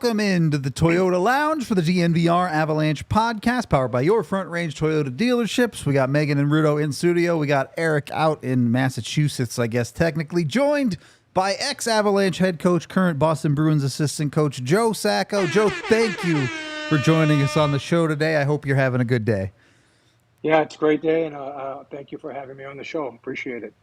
Welcome into the Toyota Lounge for the DNVR Avalanche Podcast, powered by your Front Range Toyota dealerships. We got Megan and Rudo in studio. We got Eric out in Massachusetts, I guess technically, joined by ex-Avalanche head coach, current Boston Bruins assistant coach, Joe Sacco. Joe, thank you for joining us on the show today. I hope you're having a good day. Yeah, it's a great day, and thank you for having me on the show. Appreciate it.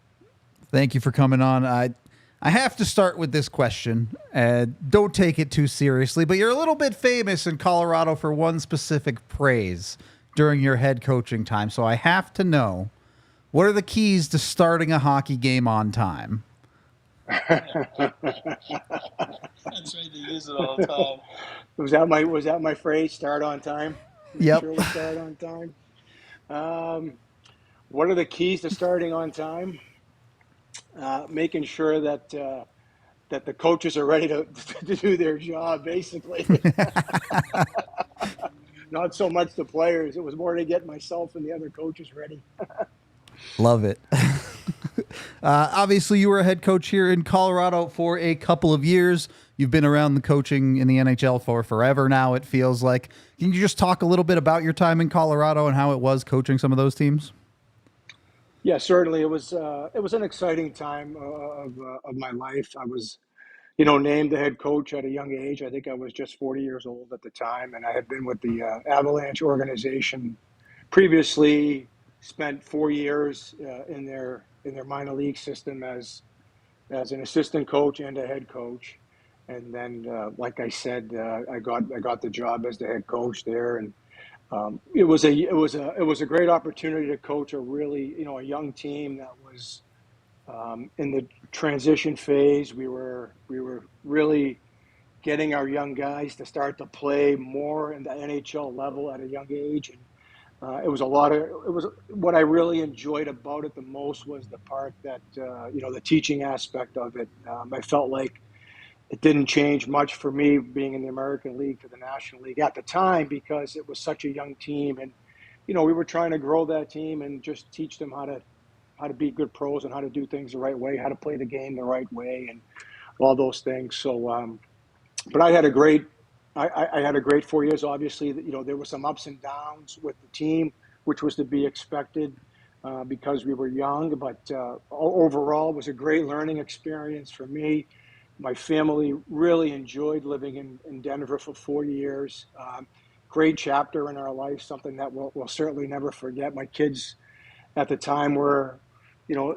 Thank you for coming on. I have to start with this question. Don't take it too seriously, but you're a little bit famous in Colorado for one specific praise during your head coaching time. So I have to know, what are the keys to starting a hockey game on time? That's right. They use it all the time. Was that my phrase? Start on time. Yep. Sure, we start on time. What are the keys to starting on time? Making sure that the coaches are ready to do their job, basically. Not so much the players. It was more to get myself and the other coaches ready. Love it. Obviously, you were a head coach here in Colorado for a couple of years. You've been around the coaching in the NHL for forever now, it feels like. Can you just talk a little bit about your time in Colorado and how it was coaching some of those teams? Yeah, certainly. It was an exciting time of my life. I was, named the head coach at a young age. I think I was just 40 years old at the time, and I had been with the Avalanche organization previously. Spent 4 years in their minor league system as an assistant coach and a head coach, and then, like I said, I got the job as the head coach there, and it was a great opportunity to coach a really a young team that was in the transition phase. We were really getting our young guys to start to play more in the NHL level at a young age, and what I really enjoyed about it the most was the part that the teaching aspect of it. I felt like it didn't change much for me being in the American League to the National League at the time, because it was such a young team, and we were trying to grow that team and just teach them how to be good pros and how to do things the right way, how to play the game the right way, and all those things. So, but I had a great 4 years. Obviously, there were some ups and downs with the team, which was to be expected because we were young. But overall, it was a great learning experience for me. My family really enjoyed living in Denver for 4 years. Great chapter in our life, something that we'll certainly never forget. My kids at the time were,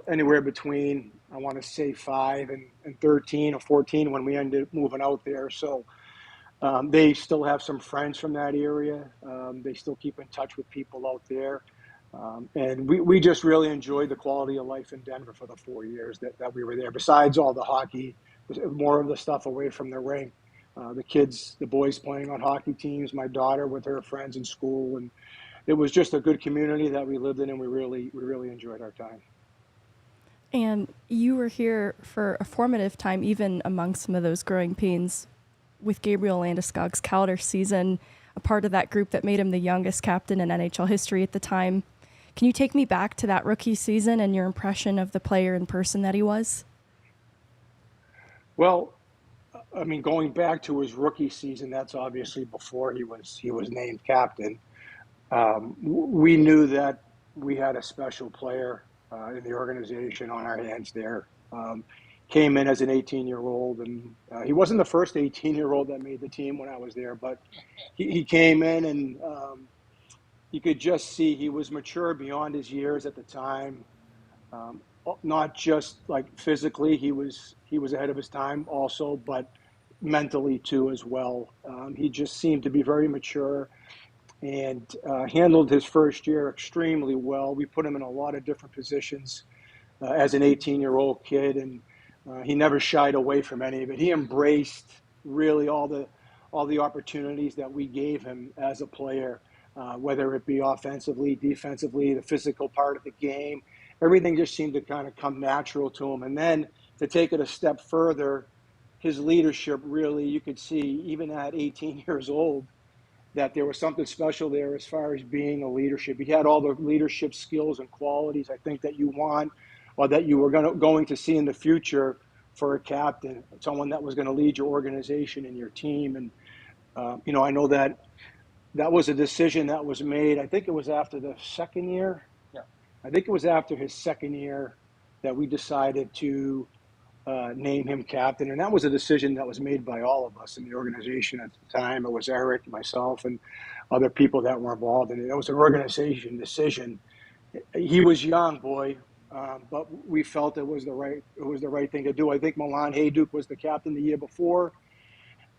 anywhere between, I want to say 5 and 13 or 14 when we ended up moving out there. So they still have some friends from that area. They still keep in touch with people out there. And we just really enjoyed the quality of life in Denver for the 4 years that we were there. Besides all the hockey, more of the stuff away from the rink. The boys playing on hockey teams, my daughter with her friends in school. And it was just a good community that we lived in, and we really enjoyed our time. And you were here for a formative time, even among some of those growing pains, with Gabriel Landeskog's Calder season, a part of that group that made him the youngest captain in NHL history at the time. Can you take me back to that rookie season and your impression of the player and person that he was? Well, I mean, going back to his rookie season, that's obviously before he was named captain. We knew that we had a special player in the organization on our hands there. Came in as an 18-year-old, and he wasn't the first 18-year-old that made the team when I was there, but he came in, and you could just see he was mature beyond his years at the time. Not just like physically, he was ahead of his time also, but mentally too as well. He just seemed to be very mature and handled his first year extremely well. We put him in a lot of different positions as an 18-year-old kid, and he never shied away from any of it. He embraced really all the opportunities that we gave him as a player, whether it be offensively, defensively, the physical part of the game. Everything just seemed to kind of come natural to him. And then to take it a step further, his leadership really, you could see even at 18 years old, that there was something special there as far as being a leadership. He had all the leadership skills and qualities I think that you want, or that you were going to see in the future for a captain, someone that was going to lead your organization and your team. And I know that was a decision that was made. I think it was after the second year. Yeah. I think it was after his second year that we decided to name him captain. And that was a decision that was made by all of us in the organization at the time. It was Eric, myself, and other people that were involved in it. It was an organization decision. He was young, boy, but we felt it was the right thing to do. I think Milan Hajduk was the captain the year before,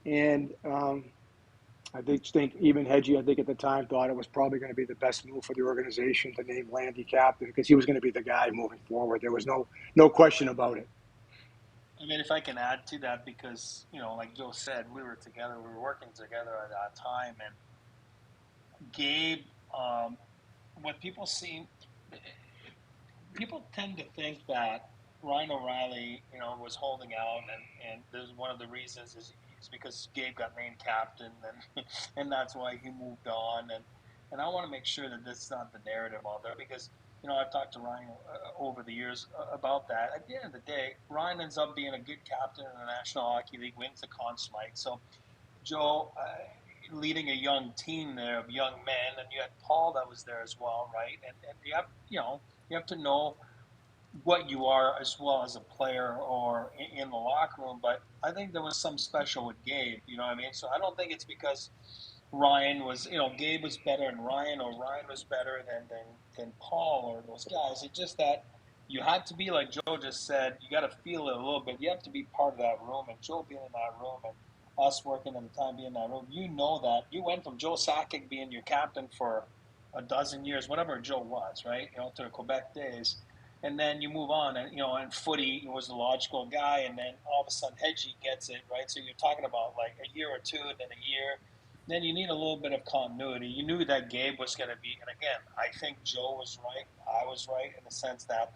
and I think even Hedgie, I think at the time, thought it was probably going to be the best move for the organization to name Landy captain because he was going to be the guy moving forward. There was no question about it. I mean, if I can add to that, because, like Joe said, we were working together at that time. And Gabe, what people tend to think that Ryan O'Reilly, was holding out. And there's one of the reasons is because Gabe got named captain, and that's why he moved on. And I want to make sure that this is not the narrative out there because, I've talked to Ryan over the years about that. At the end of the day, Ryan ends up being a good captain in the National Hockey League, wins the Conn Smythe. So, Joe, leading a young team there of young men, and you had Paul that was there as well, right? And you have to know what you are as well as a player or in the locker room. But I think there was some special with Gabe, you know what I mean? So I don't think it's because Ryan was, Gabe was better than Ryan or Ryan was better than Paul or those guys. It's just that you had to be, like Joe just said, you got to feel it a little bit. You have to be part of that room. And Joe being in that room and us working at the time being in that room, that you went from Joe Sacco being your captain for a dozen years, whatever Joe was, right? To the Quebec days. And then you move on, and footy was the logical guy, and then all of a sudden Hedgie gets it, right? So you're talking about like a year or two, then a year. Then you need a little bit of continuity. You knew that Gabe was going to be, and again, I think Joe was right. I was right in the sense that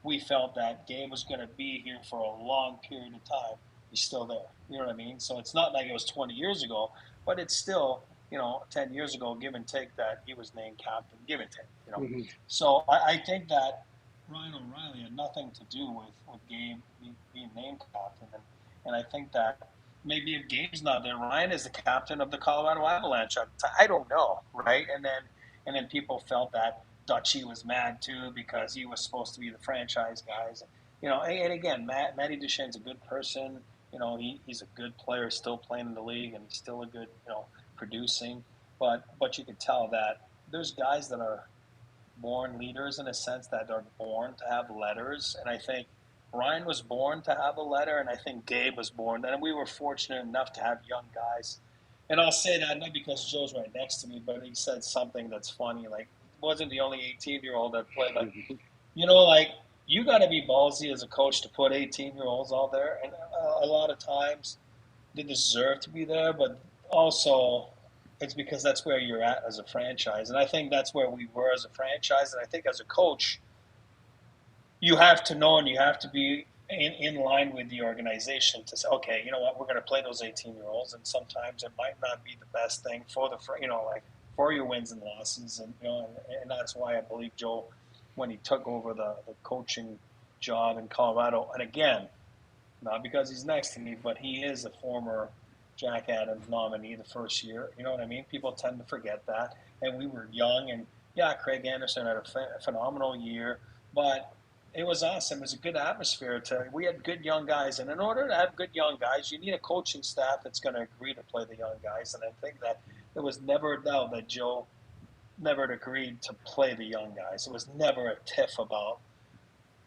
we felt that Gabe was going to be here for a long period of time. He's still there. You know what I mean? So it's not like it was 20 years ago, but it's still, 10 years ago, give and take, that he was named captain, give and take, Mm-hmm. So I think that Ryan O'Reilly had nothing to do with Gabe being named captain. And I think that maybe if Gabe's not there, Ryan is the captain of the Colorado Avalanche. I don't know, right? And then people felt that Dutchy was mad too because he was supposed to be the franchise guys. And again, Matty Duchene's a good person. He's a good player, still playing in the league, and he's still a good, producing. But you could tell that there's guys that are born leaders in a sense that are born to have letters. And I think Ryan was born to have a letter, and I think Gabe was born. And we were fortunate enough to have young guys. And I'll say that not because Joe's right next to me, but he said something that's funny. Like, wasn't the only 18-year-old that played. Like, you got to be ballsy as a coach to put 18-year-olds out there. And a lot of times they deserve to be there, but also it's because that's where you're at as a franchise. And I think that's where we were as a franchise. And I think as a coach, you have to know and you have to be in line with the organization to say, okay, you know what, we're going to play those 18-year-olds. And sometimes it might not be the best thing for for your wins and losses. And, and that's why I believe Joe, when he took over the coaching job in Colorado, and again, not because he's next to me, but he is a former Jack Adams nominee the first year. You know what I mean? People tend to forget that. And we were young, and yeah, Craig Anderson had a phenomenal year, but it was us. It was a good atmosphere. We had good young guys, and in order to have good young guys, you need a coaching staff that's going to agree to play the young guys. And I think that there was never a doubt that Joe never agreed to play the young guys. It was never a tiff about,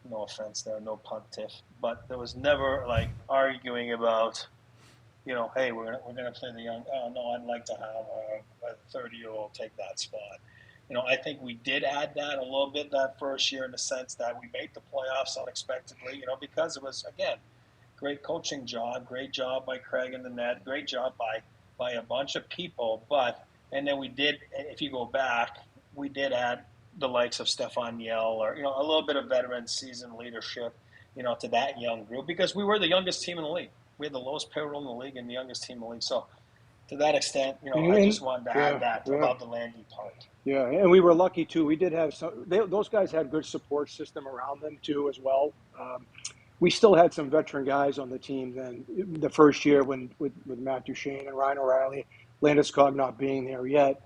no offense there, no pun tiff, but there was never like arguing about, hey, we're gonna play the young. Oh no, I'd like to have a 30-year-old take that spot. I think we did add that a little bit that first year in the sense that we made the playoffs unexpectedly. Because it was, again, great coaching job, great job by Craig in the net, great job by a bunch of people. And then we did, if you go back, we did add the likes of Stefan Yell or a little bit of veteran seasoned leadership, to that young group because we were the youngest team in the league. We had the lowest payroll in the league and the youngest team in the league. So to that extent, I just wanted to add that about the Landy part. Yeah, and we were lucky too. We did have those guys had good support system around them too as well. We still had some veteran guys on the team then. The first year with Matt Duchene and Ryan O'Reilly, Landeskog not being there yet.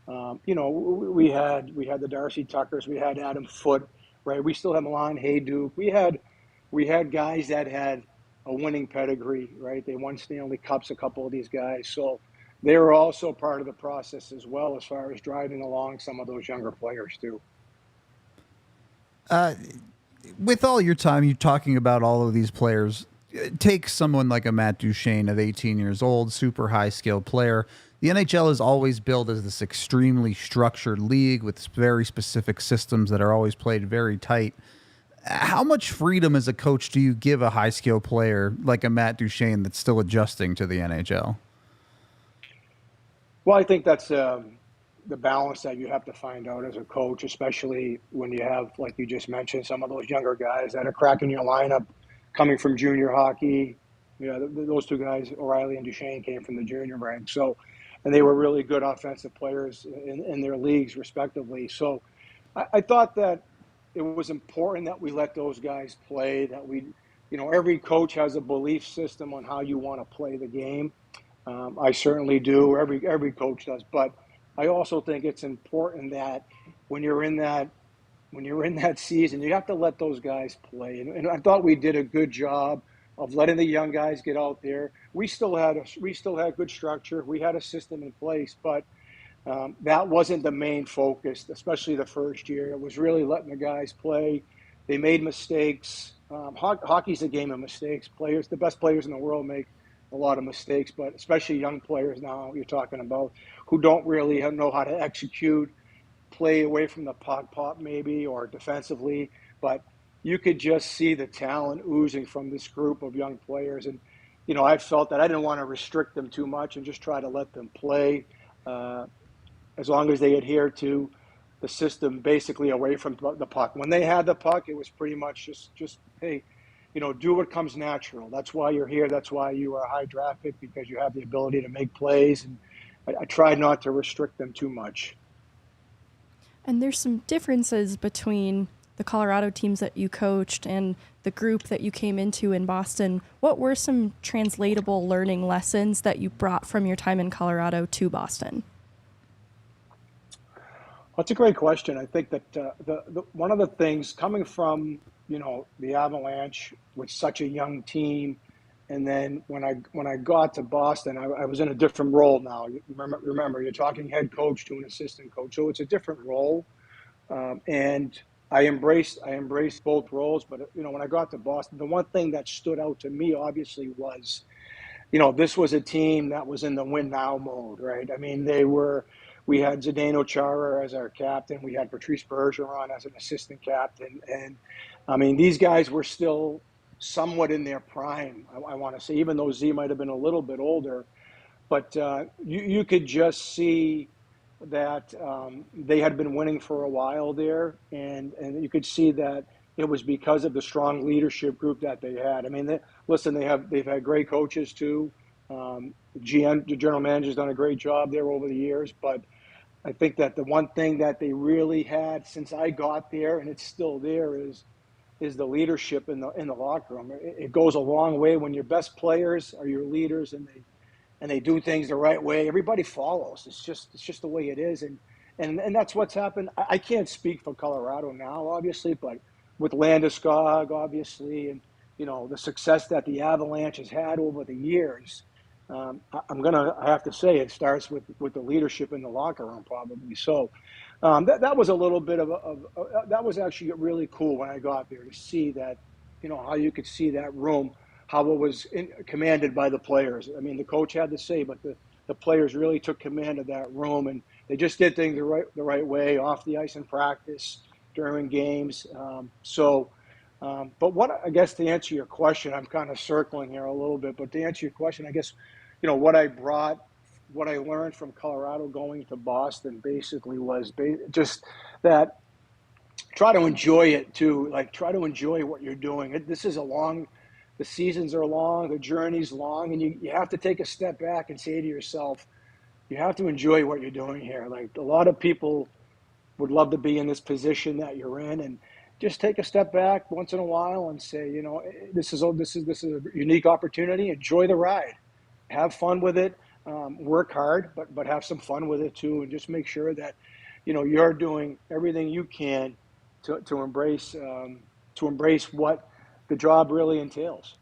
We had the Darcy Tuckers, we had Adam Foote, right? We still have Milan Hayduk. We had guys that had a winning pedigree, right? They won Stanley Cups, a couple of these guys. So they were also part of the process as well, as far as driving along some of those younger players too. With all your time, you talking about all of these players, take someone like a Matt Duchene at 18 years old, super high skilled player. The NHL is always billed as this extremely structured league with very specific systems that are always played very tight. How much freedom as a coach do you give a high skill player like a Matt Duchene that's still adjusting to the NHL? Well, I think that's the balance that you have to find out as a coach, especially when you have, like you just mentioned, some of those younger guys that are cracking your lineup coming from junior hockey. Those two guys, O'Reilly and Duchene, came from the junior ranks. So, and they were really good offensive players in their leagues, respectively. So I thought that it was important that we let those guys play, that every coach has a belief system on how you want to play the game. I certainly do. Every coach does. But I also think it's important that when you're in that season, you have to let those guys play. And I thought we did a good job of letting the young guys get out there. We still had good structure. We had a system in place, but that wasn't the main focus, especially the first year. It was really letting the guys play. They made mistakes. Hockey's a game of mistakes. The best players in the world make a lot of mistakes, but especially young players now you're talking about who don't really know how to execute, play away from the puck pop maybe, or defensively. But you could just see the talent oozing from this group of young players. And, I felt that I didn't want to restrict them too much and just try to let them play as long as they adhere to the system, basically away from the puck. When they had the puck, it was pretty much just hey, do what comes natural. That's why you're here. That's why you are a high draft pick, because you have the ability to make plays. And I tried not to restrict them too much. And there's some differences between the Colorado teams that you coached and the group that you came into in Boston. What were some translatable learning lessons that you brought from your time in Colorado to Boston? That's a great question. I think that the one of the things coming from the Avalanche with such a young team, and then when I got to Boston, I was in a different role now. Remember, you're talking head coach to an assistant coach, so it's a different role, and I embraced both roles. But when I got to Boston, the one thing that stood out to me obviously was, this was a team that was in the win now mode, right? I mean, we had Zdeno Chara as our captain. We had Patrice Bergeron as an assistant captain. And, I mean, these guys were still somewhat in their prime, I want to say, even though Z might have been a little bit older. But you could just see that they had been winning for a while there. And you could see that it was because of the strong leadership group that they had. I mean, they've had great coaches too. The general manager's done a great job there over the years. But I think that the one thing that they really had since I got there, and it's still there, is the leadership in the locker room. It goes a long way when your best players are your leaders, and they do things the right way. Everybody follows. It's just the way it is, and that's what's happened. I can't speak for Colorado now, obviously, but with Landeskog, obviously, and the success that the Avalanche has had over the years. I have to say it starts with the leadership in the locker room, probably. So that was a little bit that was actually really cool when I got there to see that, how you could see that room, how it was commanded by the players. I mean, the coach had to say, but the players really took command of that room, and they just did things the right way off the ice in practice, during games. But what, I guess, to answer your question, I'm kind of circling here a little bit, but to answer your question, I guess, what I learned from Colorado going to Boston basically was just that try to enjoy it too. Like, try to enjoy what you're doing. The seasons are long, the journey's long, and you have to take a step back and say to yourself, you have to enjoy what you're doing here. Like, a lot of people would love to be in this position that you're in, and just take a step back once in a while and say, this is a unique opportunity. Enjoy the ride. Have fun with it. work hard, but have some fun with it too, and just make sure that, you're doing everything you can to embrace what the job really entails.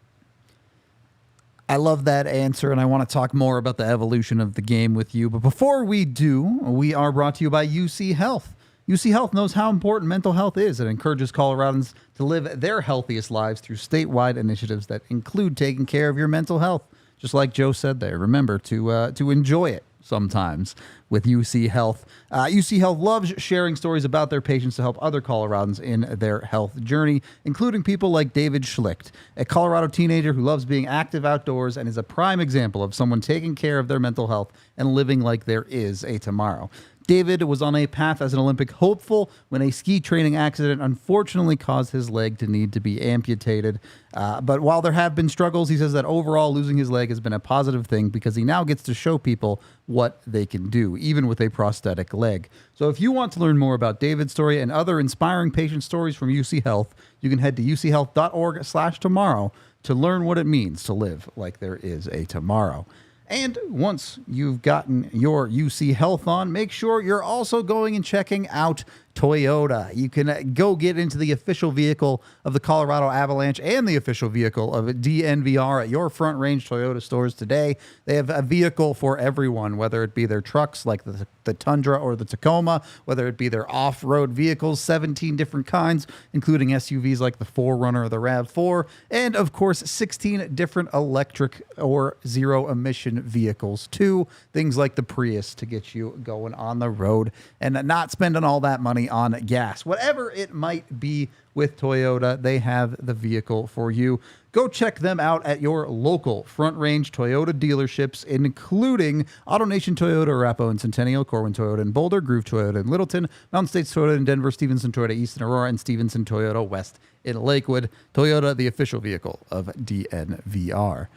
I love that answer, and I want to talk more about the evolution of the game with you. But before we do, we are brought to you by UC Health. UC Health knows how important mental health is and encourages Coloradans to live their healthiest lives through statewide initiatives that include taking care of your mental health. Just like Joe said there, remember to enjoy it sometimes with UC Health. UC Health loves sharing stories about their patients to help other Coloradans in their health journey, including people like David Schlicht, a Colorado teenager who loves being active outdoors and is a prime example of someone taking care of their mental health and living like there is a tomorrow. David was on a path as an Olympic hopeful when a ski training accident unfortunately caused his leg to need to be amputated. But while there have been struggles, he says that overall losing his leg has been a positive thing because he now gets to show people what they can do, even with a prosthetic leg. So if you want to learn more about David's story and other inspiring patient stories from UC Health, you can head to uchealth.org/tomorrow to learn what it means to live like there is a tomorrow. And once you've gotten your UC Health on, make sure you're also going and checking out Toyota. You can go get into the official vehicle of the Colorado Avalanche and the official vehicle of DNVR at your Front Range Toyota stores today. They have a vehicle for everyone, whether it be their trucks like the Tundra or the Tacoma, whether it be their off-road vehicles, 17 different kinds, including SUVs like the 4Runner or the RAV4, and of course 16 different electric or zero-emission vehicles too. Things like the Prius to get you going on the road and not spending all that money on gas. Whatever it might be with Toyota, they have the vehicle for you. Go check them out at your local Front Range Toyota dealerships, including AutoNation Toyota, Arapahoe and Centennial, Corwin Toyota in Boulder, Groove Toyota in Littleton, Mountain States Toyota in Denver, Stevenson Toyota East in Aurora, and Stevenson Toyota West in Lakewood. Toyota, the official vehicle of DNVR.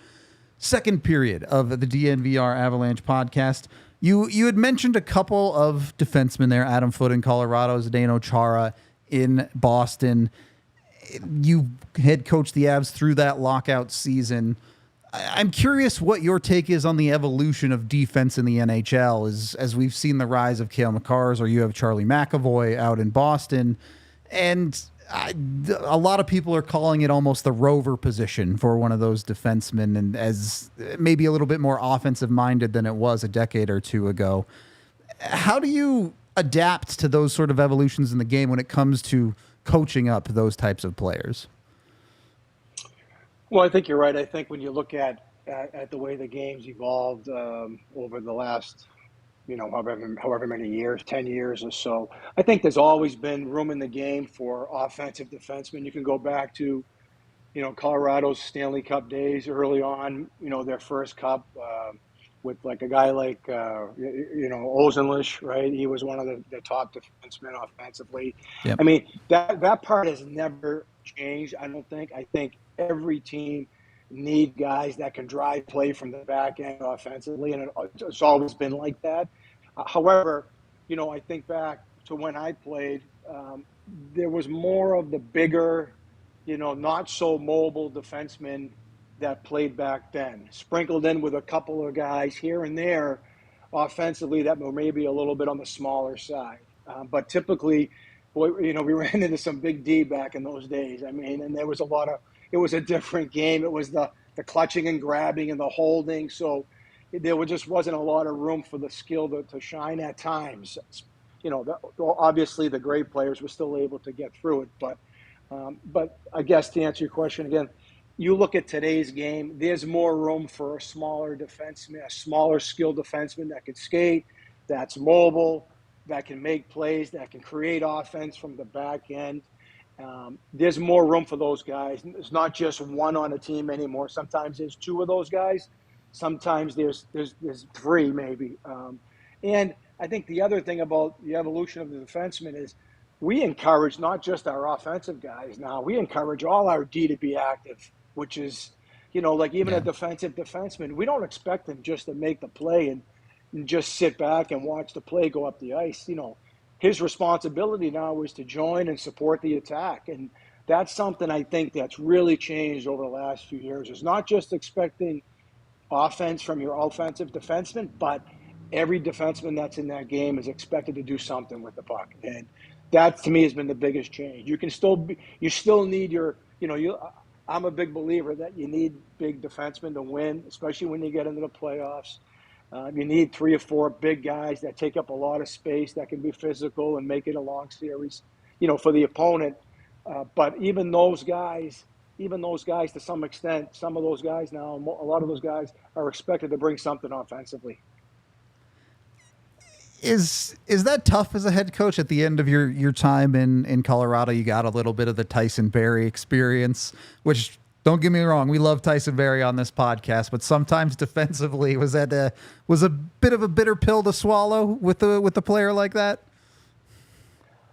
Second period of the DNVR Avalanche podcast. You had mentioned a couple of defensemen there, Adam Foote in Colorado, Zdeno Chara in Boston. You head coached the Avs through that lockout season. I'm curious what your take is on the evolution of defense in the NHL as we've seen the rise of Cale Makars, or you have Charlie McAvoy out in Boston. And a lot of people are calling it almost the rover position for one of those defensemen, and as maybe a little bit more offensive minded than it was a decade or two ago. How do you adapt to those sort of evolutions in the game when it comes to coaching up those types of players? Well, I think you're right. I think when you look at the way the game's evolved over the last, however many years, 10 years or so, I think there's always been room in the game for offensive defensemen. You can go back to, Colorado's Stanley Cup days early on, their first cup with like a guy like, Ozenlish, right? He was one of the top defensemen offensively. Yep. I mean, that part has never changed, I don't think. I think every team need guys that can drive play from the back end offensively, and it's always been like that. However, I think back to when I played, there was more of the bigger, not so mobile defensemen that played back then, sprinkled in with a couple of guys here and there offensively that were maybe a little bit on the smaller side. But typically, we ran into some big D back in those days. I mean, and there was it was a different game. It was the clutching and grabbing and the holding. So there just wasn't a lot of room for the skill to shine at times. Obviously the great players were still able to get through it. But I guess to answer your question again, you look at today's game, there's more room for a smaller defenseman, a smaller skilled defenseman that can skate, that's mobile, that can make plays, that can create offense from the back end. There's more room for those guys. It's not just one on a team anymore. Sometimes there's two of those guys. Sometimes there's three maybe. And I think the other thing about the evolution of the defenseman is we encourage not just our offensive guys now. We encourage all our D to be active, which is, like even a defensive defenseman, we don't expect him just to make the play and just sit back and watch the play go up the ice. His responsibility now is to join and support the attack. And that's something I think that's really changed over the last few years. It's not just expecting offense from your offensive defenseman, but every defenseman that's in that game is expected to do something with the puck. And that to me has been the biggest change. You still need I'm a big believer that you need big defensemen to win, especially when you get into the playoffs. You need 3 or 4 big guys that take up a lot of space, that can be physical and make it a long series, for the opponent. But even those guys to some extent, some of those guys now, a lot of those guys are expected to bring something offensively. Is that tough as a head coach at the end of your time in Colorado? You got a little bit of the Tyson Barrie experience, which, don't get me wrong, we love Tyson Barrie on this podcast, but sometimes defensively was a bit of a bitter pill to swallow with a player like that.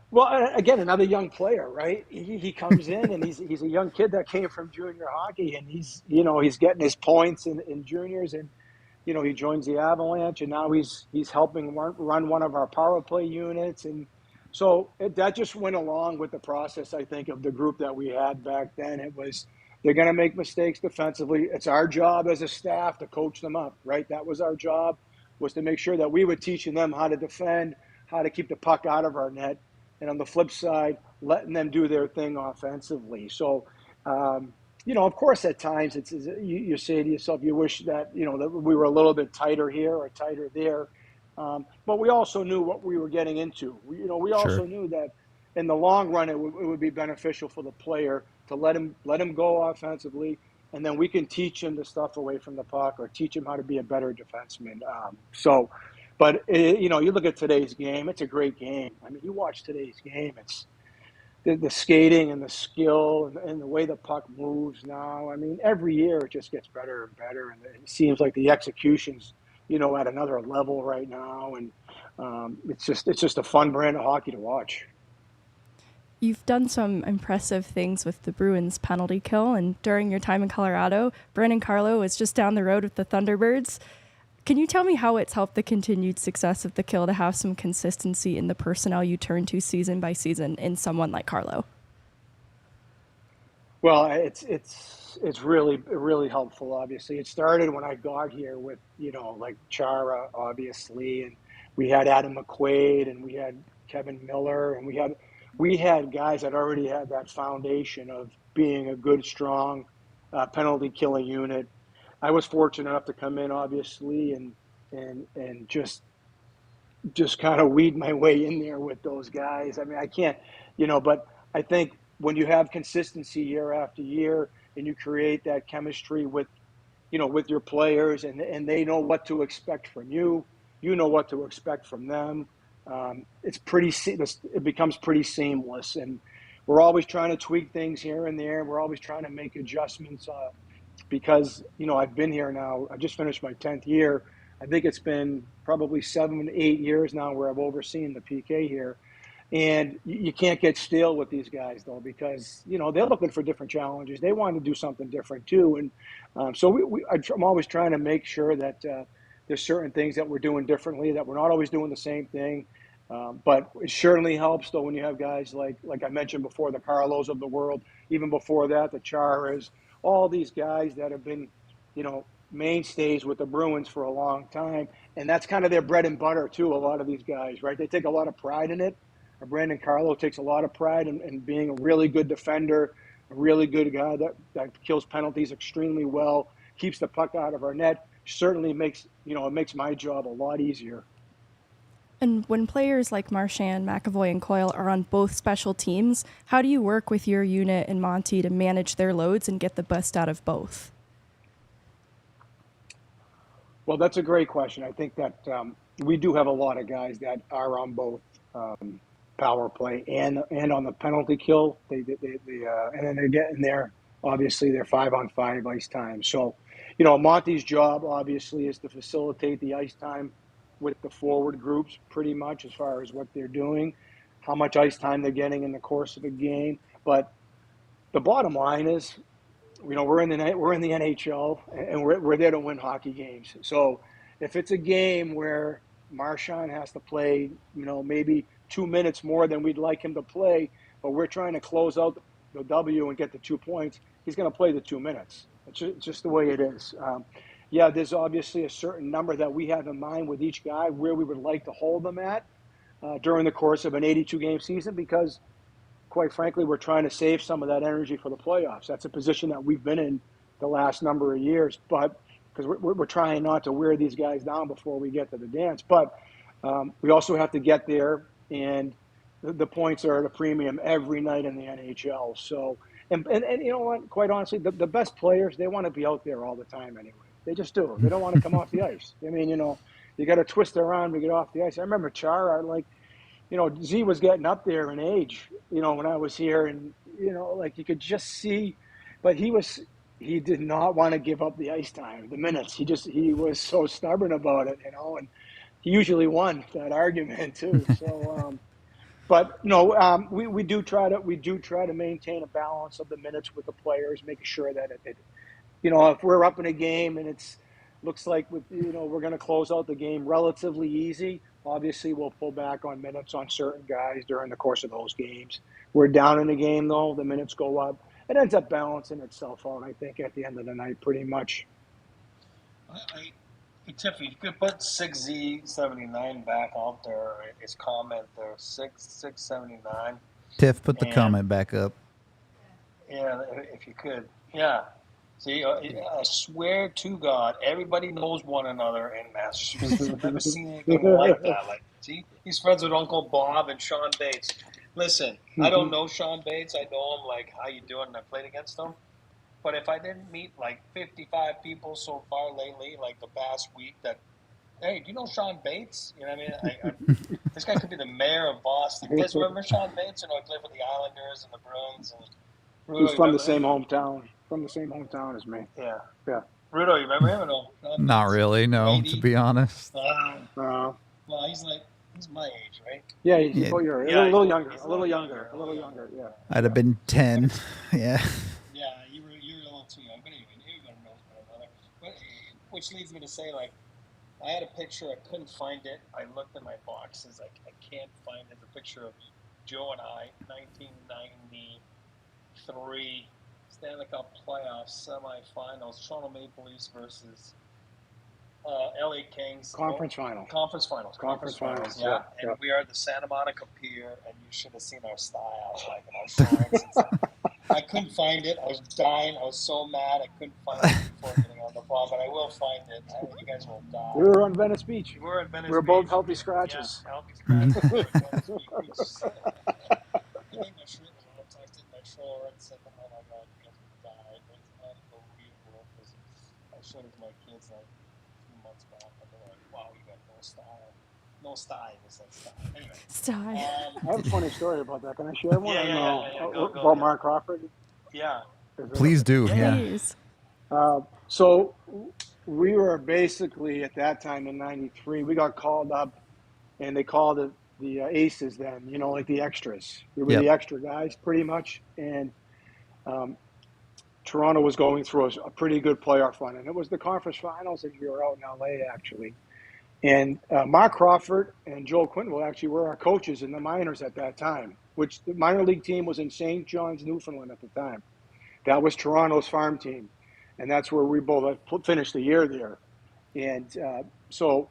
Well, again, another young player, right? He comes in and he's a young kid that came from junior hockey, and he's getting his points in juniors, and he joins the Avalanche, and now he's helping run one of our power play units, and so that just went along with the process, I think, of the group that we had back then. It was, they're going to make mistakes defensively. It's our job as a staff to coach them up, right? That was our job, was to make sure that we were teaching them how to defend, how to keep the puck out of our net, and on the flip side, letting them do their thing offensively. So, of course, at times you say to yourself, you wish that, that we were a little bit tighter here or tighter there. But we also knew what we were getting into. We also knew that in the long run, it would be beneficial for the player to let him go offensively, and then we can teach him the stuff away from the puck or teach him how to be a better defenseman. But you look at today's game, it's a great game. I mean, you watch today's game, it's the skating and the skill and the way the puck moves now. I mean, every year it just gets better and better, and it seems like the execution's, at another level right now, and it's just a fun brand of hockey to watch. You've done some impressive things with the Bruins penalty kill, and during your time in Colorado, Brandon Carlo was just down the road with the Thunderbirds. Can you tell me how it's helped the continued success of the kill to have some consistency in the personnel you turn to season by season in someone like Carlo? Well, it's really helpful. Obviously, it started when I got here with like Chara, obviously, and we had Adam McQuaid, and we had Kevin Miller, and we had guys that already had that foundation of being a good, strong penalty killing unit. I was fortunate enough to come in, obviously, and just kind of weed my way in there with those guys. I mean, I can't, but I think when you have consistency year after year and you create that chemistry with your players, and they know what to expect from you, you know what to expect from them. It becomes pretty seamless, and we're always trying to tweak things here and there. We're always trying to make adjustments. Because, I've been here now, I just finished my 10th year. I think it's been probably 7, 8 years now where I've overseen the PK here. And you can't get stale with these guys, though, because, they're looking for different challenges. They want to do something different, too. And so I'm always trying to make sure that there's certain things that we're doing differently, that we're not always doing the same thing. But it certainly helps, though, when you have guys like I mentioned before, the Carlos of the world, even before that, the Charas, all these guys that have been, mainstays with the Bruins for a long time. And that's kind of their bread and butter, too, a lot of these guys, right? They take a lot of pride in it. Brandon Carlo takes a lot of pride in being a really good defender, a really good guy that kills penalties extremely well, keeps the puck out of our net. Certainly makes my job a lot easier. And when players like Marchand, McAvoy, and Coyle are on both special teams, how do you work with your unit and Monty to manage their loads and get the best out of both? Well, that's a great question. I think that we do have a lot of guys that are on both power play and on the penalty kill. And then they're getting there. Obviously, they're 5-on-5 ice time. So, Monty's job obviously is to facilitate the ice time with the forward groups, pretty much, as far as what they're doing, how much ice time they're getting in the course of a game. But the bottom line is, we're in the NHL, and we're there to win hockey games. So if it's a game where Marchand has to play, maybe 2 minutes more than we'd like him to play, but we're trying to close out the W and get the 2 points, he's going to play the 2 minutes. It's just the way it is. yeah, there's obviously a certain number that we have in mind with each guy where we would like to hold them at during the course of an 82-game season, because quite frankly, we're trying to save some of that energy for the playoffs. That's a position that we've been in the last number of years, but because we're trying not to wear these guys down before we get to the dance. But we also have to get there, and the points are at a premium every night in the NHL. So, and you know what? Quite honestly, the best players, they want to be out there all the time anyway. They just do. They don't want to come off the ice. I mean, you got to twist their arm to get off the ice. I remember Chara, Z was getting up there in age, when I was here, and, you could just see, but he did not want to give up the ice time, the minutes. He was so stubborn about it, and he usually won that argument too. So, but no, we do try to maintain a balance of the minutes with the players, making sure that if we're up in a game and looks like we're going to close out the game relatively easy, obviously we'll pull back on minutes on certain guys during the course of those games. We're down in the game though, the minutes go up. It ends up balancing itself out, I think, at the end of the night, pretty much. Tiff, you could put 6Z79 back out there. His comment there, 679. Tiff, put the comment back up. Yeah, if you could. Yeah. See, I swear to God, everybody knows one another in Massachusetts. I've never seen anything like that. See, he's friends with Uncle Bob and Sean Bates. Listen, I don't know Sean Bates. I know him, how you doing? And I played against him. But if I didn't meet 55 people so far lately, the past week, hey, do you know Sean Bates? You know what I mean? This guy could be the mayor of Boston. You guys remember Sean Bates? He played for the Islanders and the Bruins. He's from the same hometown. From the same hometown as me. Yeah. Yeah. Rudo, you remember him or no? Not really, no, 80? to be honest. Well, he's my age, right? Yeah, he's a little younger, yeah. I'd have been 10, yeah. Yeah, you were a little too young, but anyway, everybody knows one another. But, which leads me to say, I had a picture, I couldn't find it. I looked in my boxes, I can't find it. The picture of Joe and I, 1993 Stanley Cup playoffs semifinals, Toronto Maple Leafs versus LA Kings. Conference finals. Yeah. And we are at the Santa Monica Pier, and you should have seen our style, our signs. I couldn't find it. I was dying. I was so mad. I couldn't find it before getting on the phone, but I will find it. You guys will die. We were on Venice Beach. We were at Venice Beach. We were both healthy scratches. Yeah, healthy scratches. We were at Venice Beach. I think my shirt was all tucked in my shoulder and said, "Oh my God, you guys will die." It was unbelievable. I showed it to my kids a few months back, and they're like, "Wow, you got no style." No style. It's like style. Anyway. Style. I have a funny story about that. Can I share one? Go, about Mark Crawford? Yeah. Please do, yeah. Please. So we were basically, at that time in 93, we got called up, and they called it the aces then, the extras. We were the extra guys pretty much. And Toronto was going through a pretty good playoff run. And it was the conference finals that we were out in LA, actually. And Mark Crawford and Joel Quinville actually were our coaches in the minors at that time, which the minor league team was in St. John's, Newfoundland at the time. That was Toronto's farm team. And that's where we both finished the year there. And so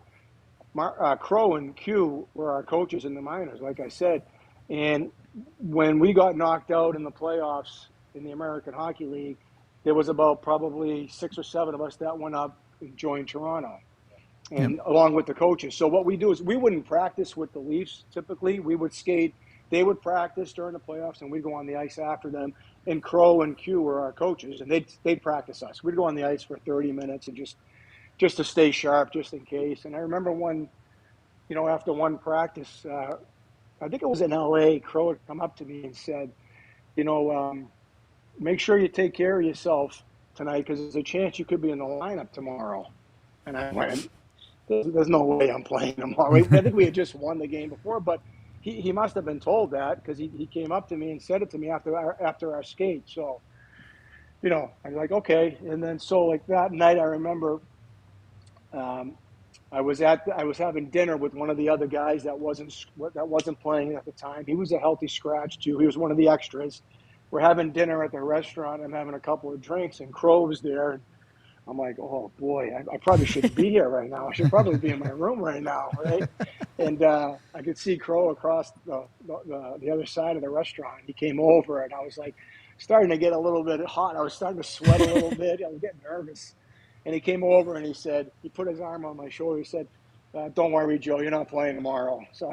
Crow and Q were our coaches in the minors, like I said. And when we got knocked out in the playoffs in the American Hockey League, there was about probably 6 or 7 of us that went up and joined Toronto. And along with the coaches. So what we do is we wouldn't practice with the Leafs typically. We would skate. They would practice during the playoffs, and we'd go on the ice after them. And Crow and Q were our coaches, and they'd practice us. We'd go on the ice for 30 minutes and just to stay sharp, just in case. And I remember after one practice, I think it was in LA, Crow had come up to me and said, make sure you take care of yourself tonight because there's a chance you could be in the lineup tomorrow. And I went, there's no way I'm playing tomorrow. I think we had just won the game before, but he must have been told that because he came up to me and said it to me after our skate. So, I'm like, okay. And then that night I remember I was having dinner with one of the other guys that wasn't playing at the time. He was a healthy scratch too. He was one of the extras. We're having dinner at the restaurant. I'm having a couple of drinks, and Crow was there. I'm like, oh boy, I probably shouldn't be here right now. I should probably be in my room right now, right? And I could see Crow across the other side of the restaurant. He came over, and I was like, starting to get a little bit hot. I was starting to sweat a little bit. I was getting nervous. And he came over and he put his arm on my shoulder. He said, "Don't worry, Joe, you're not playing tomorrow." So,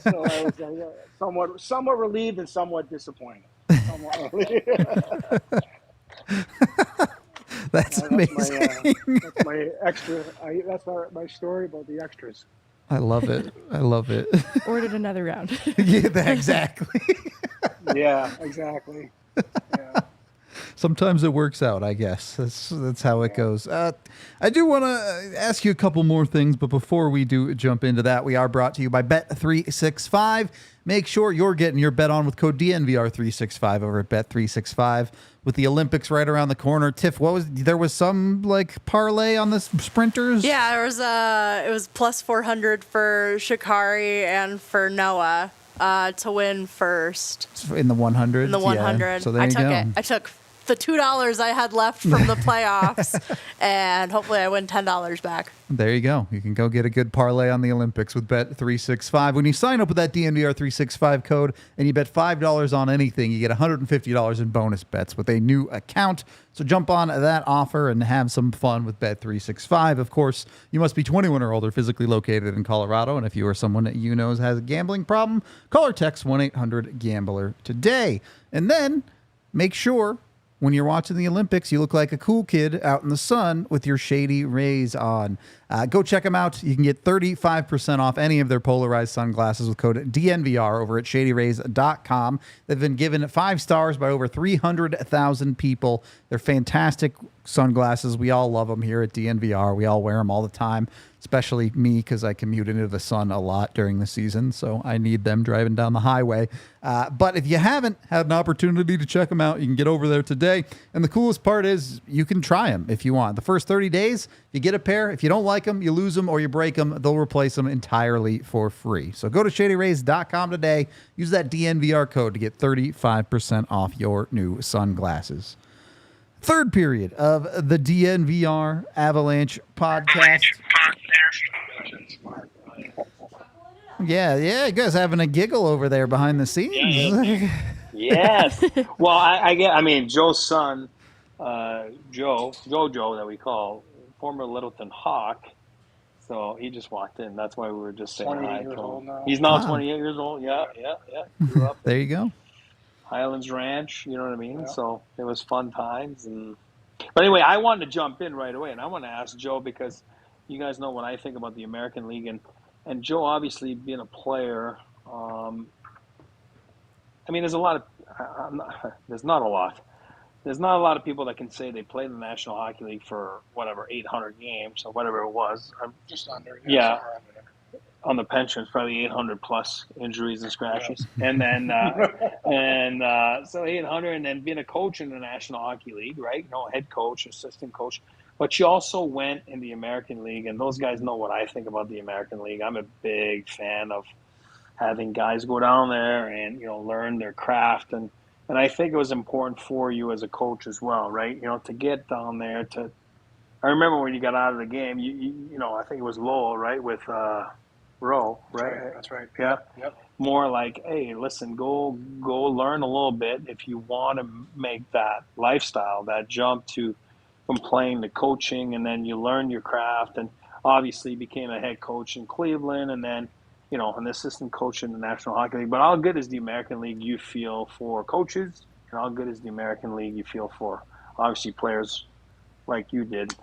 so I was somewhat relieved and somewhat disappointed. Somewhat relieved. That's amazing. That's my extra. That's my story about the extras. I love it. Ordered another round. Yeah, exactly. Yeah, exactly. Yeah. Sometimes it works out, I guess. That's how it goes. I do want to ask you a couple more things, but before we do jump into that, we are brought to you by Bet365. Make sure you're getting your bet on with code DNVR365 over at Bet365. With the Olympics right around the corner, Tiff, there was some like parlay on the sprinters? Yeah, it was plus 400 for Shikari and for Noah to win first. In the 100? In the 100. Yeah. So there you go. I took the $2 I had left from the playoffs, and hopefully I win $10 back. There you go. You can go get a good parlay on the Olympics with Bet365. When you sign up with that DNVR365 code and you bet $5 on anything, you get $150 in bonus bets with a new account. So jump on that offer and have some fun with Bet365. Of course, you must be 21 or older, physically located in Colorado. And if you or someone that you know has a gambling problem, call or text 1-800-GAMBLER today. And then make sure when you're watching the Olympics, you look like a cool kid out in the sun with your Shady Rays on. Go check them out. You can get 35% off any of their polarized sunglasses with code DNVR over at shadyrays.com. They've been given 5 stars by over 300,000 people. They're fantastic sunglasses. We all love them here at DNVR. We all wear them all the time, especially me because I commute into the sun a lot during the season, so I need them driving down the highway. But if you haven't had an opportunity to check them out, you can get over there today. And the coolest part is you can try them if you want. The first 30 days, you get a pair. If you don't like them, you lose them or you break them, they'll replace them entirely for free. So go to shadyrays.com today. Use that DNVR code to get 35% off your new sunglasses. Third period of the DNVR Avalanche Podcast. Yeah, you guys having a giggle over there behind the scenes. Yes. Well, I mean, Joe's son, Joe that we call, former Littleton Hawk. So he just walked in. That's why we were just saying hi to him. He's now 28 years old. Yeah. Grew up there you go. Highlands Ranch, you know what I mean? Yeah. So it was fun times. But anyway, I wanted to jump in right away, and I want to ask Joe because you guys know what I think about the American League, and Joe obviously being a player. I mean, there's not a lot of people that can say they played in the National Hockey League for whatever 800 games or whatever it was. Just under. Yeah. On the pension, it's probably 800 plus injuries and scratches. Yeah. And then, so 800, and then being a coach in the National Hockey League, right? Head coach, assistant coach. But she also went in the American League, and those guys know what I think about the American League. I'm a big fan of having guys go down there and, learn their craft. And I think it was important for you as a coach as well, right? To get down there I remember when you got out of the game, I think it was Lowell, right? With, Row, right? That's right. Yeah. Yep. More like, hey, listen, go learn a little bit if you want to make that lifestyle, that jump from playing to coaching, and then you learn your craft, and obviously became a head coach in Cleveland, and then an assistant coach in the National Hockey League. But how good is the American League you feel for coaches, and how good is the American League you feel for obviously players like you did,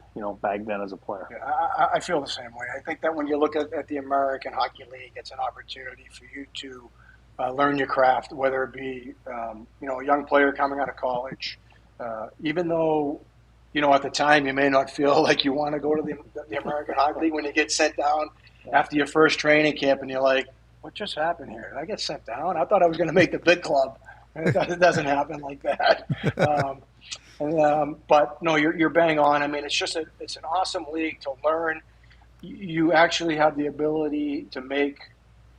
back then as a player? Yeah, I feel the same way. I think that when you look at the American Hockey League, it's an opportunity for you to learn your craft, whether it be, a young player coming out of college. Even though, at the time you may not feel like you want to go to the American Hockey League, when you get sent down after your first training camp and you're like, what just happened here? Did I get sent down? I thought I was going to make the big club. It doesn't happen like that. But no, you're bang on. I mean, it's an awesome league to learn. You actually have the ability to make,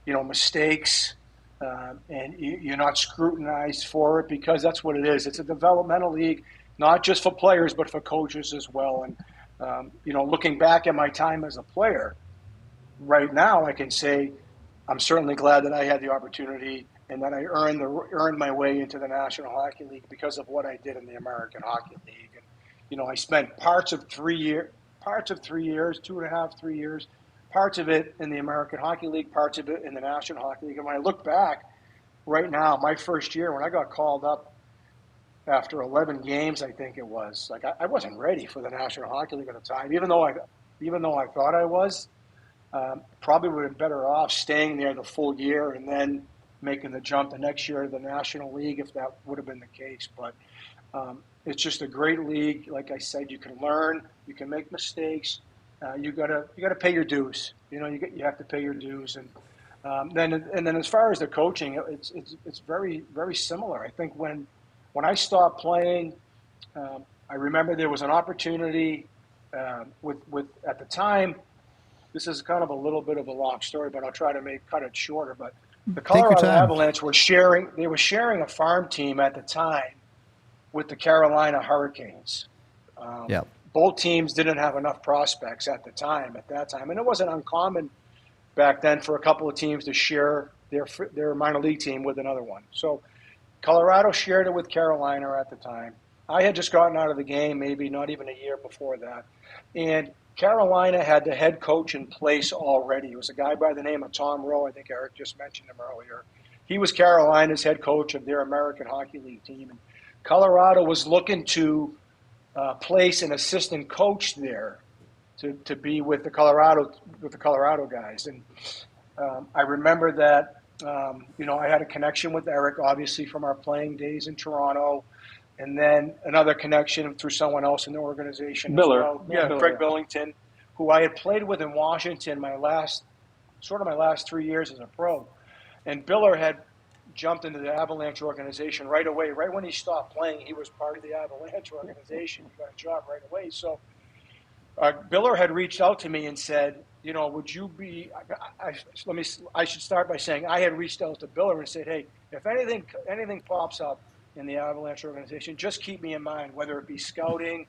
mistakes, and you're not scrutinized for it because that's what it is. It's a developmental league not just for players, but for coaches as well. And, looking back at my time as a player, right now I can say I'm certainly glad that I had the opportunity and that I earned my way into the National Hockey League because of what I did in the American Hockey League. And, I spent parts of 3 years, 2.5, 3 years, parts of it in the American Hockey League, parts of it in the National Hockey League. And when I look back right now, my first year when I got called up after 11 games, I think it was, like I wasn't ready for the National Hockey League at the time, even though I thought I was. Probably would have been better off staying there the full year and then making the jump the next year to the National League if that would have been the case. But it's just a great league. Like I said, you can learn, you can make mistakes. You gotta pay your dues. You have to pay your dues. And then as far as the coaching, it's very, very similar. I think when I stopped playing, I remember there was an opportunity with at the time. This is kind of a little bit of a long story, but I'll try to cut it shorter. But the Colorado Avalanche were sharing a farm team at the time with the Carolina Hurricanes. Both teams didn't have enough prospects at that time. And it wasn't uncommon back then for a couple of teams to share their minor league team with another one. So Colorado shared it with Carolina at the time. I had just gotten out of the game, maybe not even a year before that. And Carolina had the head coach in place already. It was a guy by the name of Tom Rowe. I think Eric just mentioned him earlier. He was Carolina's head coach of their American Hockey League team. And Colorado was looking to place an assistant coach there to be with the Colorado guys. And I remember that I had a connection with Eric, obviously from our playing days in Toronto, and then another connection through someone else in the organization. Miller. As well. Yeah, Craig Billington, who I had played with in Washington my last 3 years as a pro. And Biller had jumped into the Avalanche organization right away. Right when he stopped playing, he was part of the Avalanche organization. He got a job right away. So Biller had reached out to me and said, would you be – I should start by saying I had reached out to Biller and said, hey, if anything pops up in the Avalanche organization, just keep me in mind, whether it be scouting,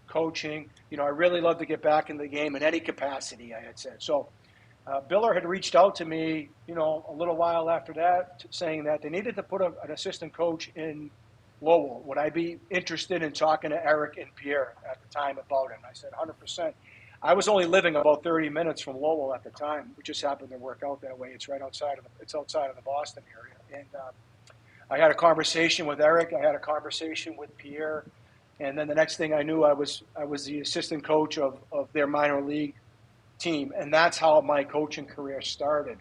coaching. I really love to get back in the game in any capacity, I had said. So Biller had reached out to me, a little while after that, saying that they needed to put an assistant coach in Lowell. Would I be interested in talking to Eric and Pierre at the time about it? And I said 100%. I was only living about 30 minutes from Lowell at the time. It just happened to work out that way. It's outside of the Boston area. And I had a conversation with Eric. I had a conversation with Pierre. And then the next thing I knew, I was the assistant coach of their minor league team. And that's how my coaching career started.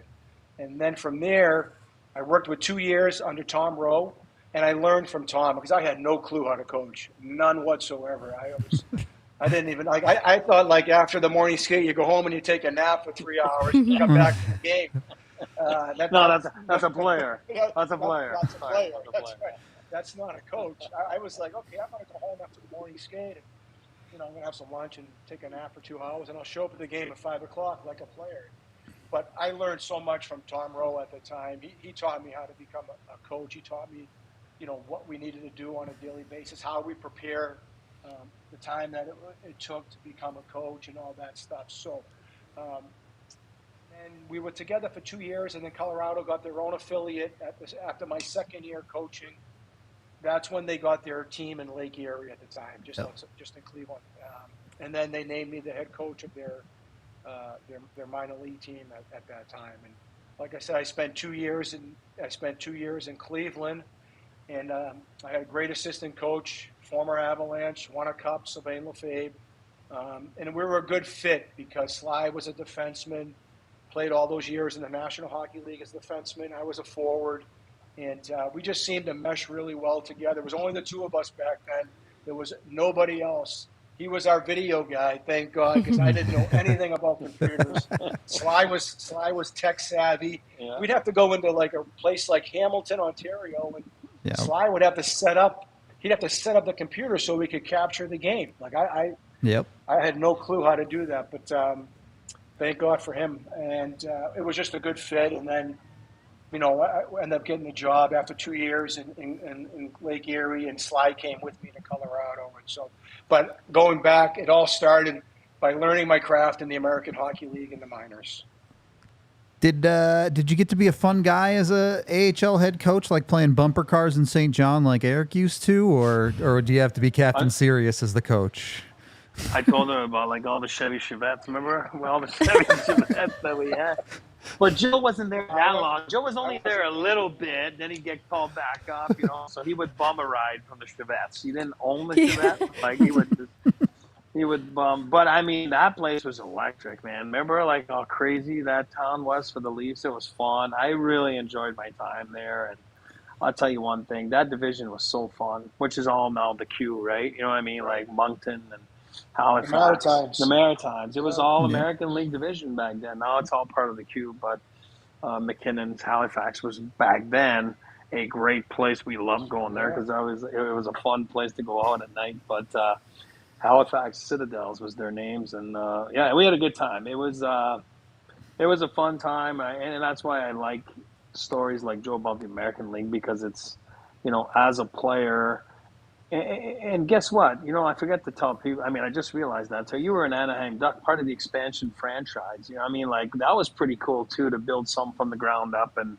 And then from there, I worked with 2 years under Tom Rowe. And I learned from Tom because I had no clue how to coach, none whatsoever. I didn't even I thought after the morning skate, you go home and you take a nap for 3 hours and you come back to the game. That's a player. That's a player. That's a player. That's right. That's not a coach. I was like, okay, I'm going to go home after the morning skate and I'm going to have some lunch and take a nap for 2 hours and I'll show up at the game at 5 o'clock like a player. But I learned so much from Tom Rowe at the time. He taught me how to become a coach. He taught me what we needed to do on a daily basis, how we prepare, the time that it took to become a coach and all that stuff. So, and we were together for 2 years, and then Colorado got their own affiliate after my second year coaching. That's when they got their team in Lake Erie at the time, just in Cleveland. And then they named me the head coach of their minor league team at that time. And like I said, I spent 2 years in Cleveland. And I had a great assistant coach, former Avalanche, won a cup, Sylvain Lefebvre. And we were a good fit because Sly was a defenseman, played all those years in the National Hockey League as a defenseman. I was a forward. And we just seemed to mesh really well together. It was only the two of us back then. There was nobody else. He was our video guy, thank God, because I didn't know anything about computers. Sly was tech savvy. Yeah. We'd have to go into a place like Hamilton, Ontario, and Sly would have to set up the computer so we could capture the game. I had no clue how to do that, but thank God for him. And it was just a good fit. And then I ended up getting a job after 2 years in Lake Erie, and Sly came with me to Colorado. And so, but going back, it all started by learning my craft in the American Hockey League in the minors. Did you get to be a fun guy as a AHL head coach, like playing bumper cars in St. John like Eric used to, or do you have to be Captain Serious as the coach? I told her about like all the Chevy Chevettes. Remember all the Chevy Chevettes that we had? But Joe wasn't there that long. Joe was only there a little bit. Then he'd get called back up, So he would bum a ride from the Chevettes. He didn't own the Chevette. Like he would bum. But I mean, that place was electric, man. Remember like how crazy that town was for the Leafs? It was fun. I really enjoyed my time there. And I'll tell you one thing, that division was so fun, which is all now the Q, right? You know what I mean? Like Moncton and Halifax. The Maritimes. It was all American League division back then. Now it's all part of the Q, but McKinnon's Halifax was back then a great place. We loved going there because it was a fun place to go out at night. But Halifax Citadels was their names, and we had a good time. It was a fun time, and that's why I like stories like Joe about the American League, because it's, as a player. And guess what? I forget to tell people. I mean, I just realized that. So you were an Anaheim Duck, part of the expansion franchise. I mean, like that was pretty cool too, to build something from the ground up. And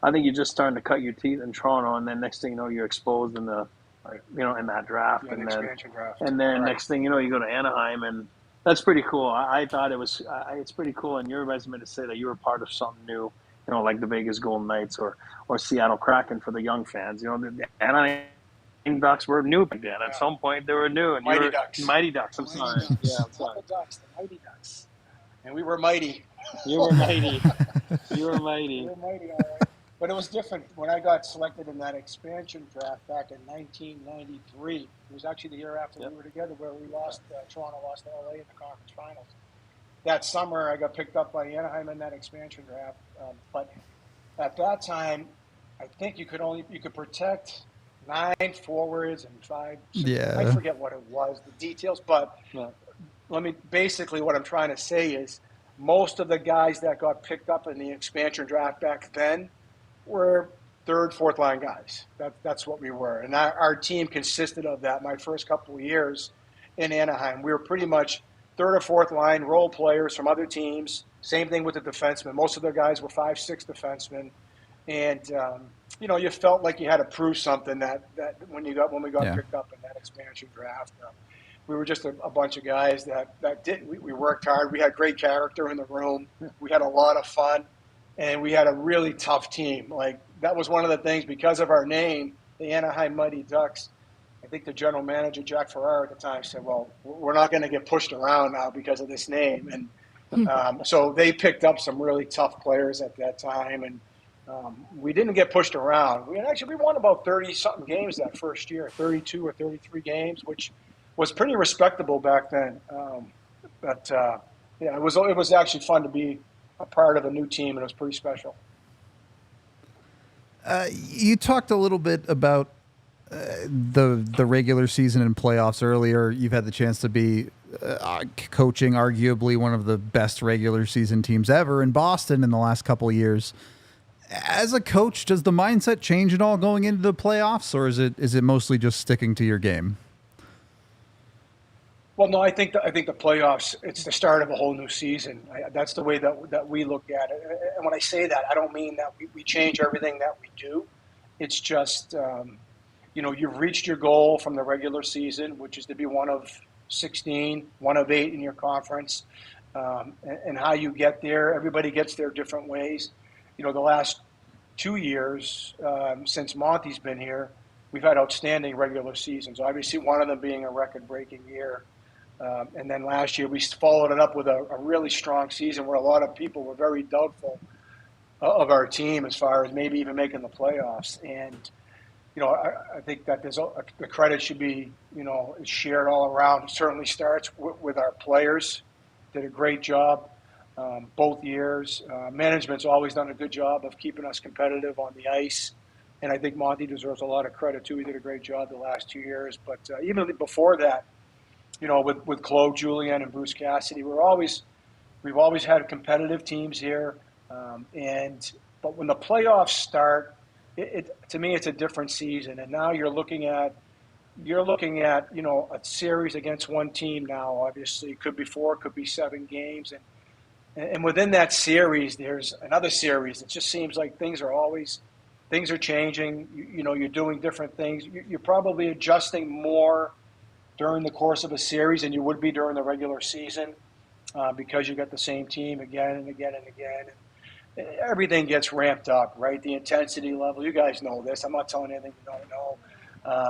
I think you're just starting to cut your teeth in Toronto, and then next thing you know, you're exposed in the, in that draft, and then next thing you know, you go to Anaheim, and that's pretty cool. I thought it's pretty cool in your resume to say that you were part of something new. Like the Vegas Golden Knights or Seattle Kraken for the young fans. The Anaheim Ducks were new back then. At some point, they were new. And Mighty Ducks. I'm sorry. Yeah, I'm sorry. The Mighty Ducks. And we were mighty. You were mighty. You were mighty. We were mighty, all right. But it was different when I got selected in that expansion draft back in 1993. It was actually the year after we were together, where we lost. Toronto lost to LA in the conference finals. That summer, I got picked up by Anaheim in that expansion draft. But at that time, I think you could protect 9 forwards and 5. I forget what it was, the details. But basically what I'm trying to say is most of the guys that got picked up in the expansion draft back then were 3rd, 4th line guys. That's what we were. And our team consisted of that. My first couple of years in Anaheim, we were pretty much 3rd or 4th line role players from other teams. Same thing with the defensemen. Most of the guys were 5, 6 defensemen. And, you felt like you had to prove something that when we got picked up in that expansion draft. We were just a bunch of guys we worked hard. We had great character in the room. We had a lot of fun, and we had a really tough team. Like, that was one of the things, because of our name, the Anaheim Mighty Ducks. I think the general manager, Jack Farrar, at the time said, well, we're not going to get pushed around now because of this name. And so they picked up some really tough players at that time, and we didn't get pushed around. We won about 30-something games that first year, 32 or 33 games, which was pretty respectable back then. It was actually fun to be a part of a new team, and it was pretty special. You talked a little bit about the regular season and playoffs earlier. You've had the chance to be coaching arguably one of the best regular season teams ever in Boston in the last couple of years. As a coach, does the mindset change at all going into the playoffs, or is it mostly just sticking to your game? Well, no, I think the playoffs, it's the start of a whole new season. That's the way that we look at it. And when I say that, I don't mean that we change everything that we do. It's just, you've reached your goal from the regular season, which is to be one of 16, one of 8 in your conference. And how you get there, everybody gets there different ways. The last 2 years, since Monty's been here, we've had outstanding regular seasons. Obviously, one of them being a record-breaking year. And then last year, we followed it up with a really strong season where a lot of people were very doubtful of our team as far as maybe even making the playoffs. And, I think that the credit should be, shared all around. It certainly starts with our players. Did a great job both years. Management's always done a good job of keeping us competitive on the ice. And I think Monty deserves a lot of credit, too. He did a great job the last 2 years. But even before that, with Claude Julien and Bruce Cassidy, we've always had competitive teams here. And But when the playoffs start, to me, it's a different season. And now you're looking at, a series against one team now. Obviously, it could be 4, could be 7 games. And within that series, there's another series. It just seems like things are changing. You're doing different things. You're probably adjusting more during the course of a series than you would be during the regular season because you got the same team again and again and again. And everything gets ramped up, right? The intensity level. You guys know this. I'm not telling you anything you don't know.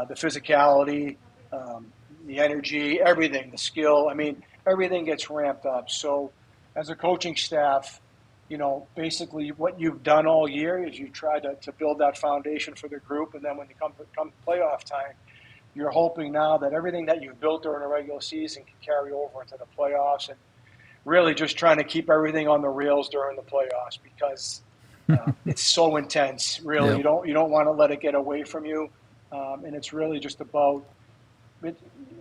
The physicality, the energy, everything, the skill. I mean, everything gets ramped up. So as a coaching staff, basically what you've done all year is you try to build that foundation for the group. And then when you come playoff time, you're hoping now that everything that you've built during the regular season can carry over into the playoffs, and really just trying to keep everything on the rails during the playoffs because it's so intense. Really, Yep. you don't want to let it get away from you, and it's really just about.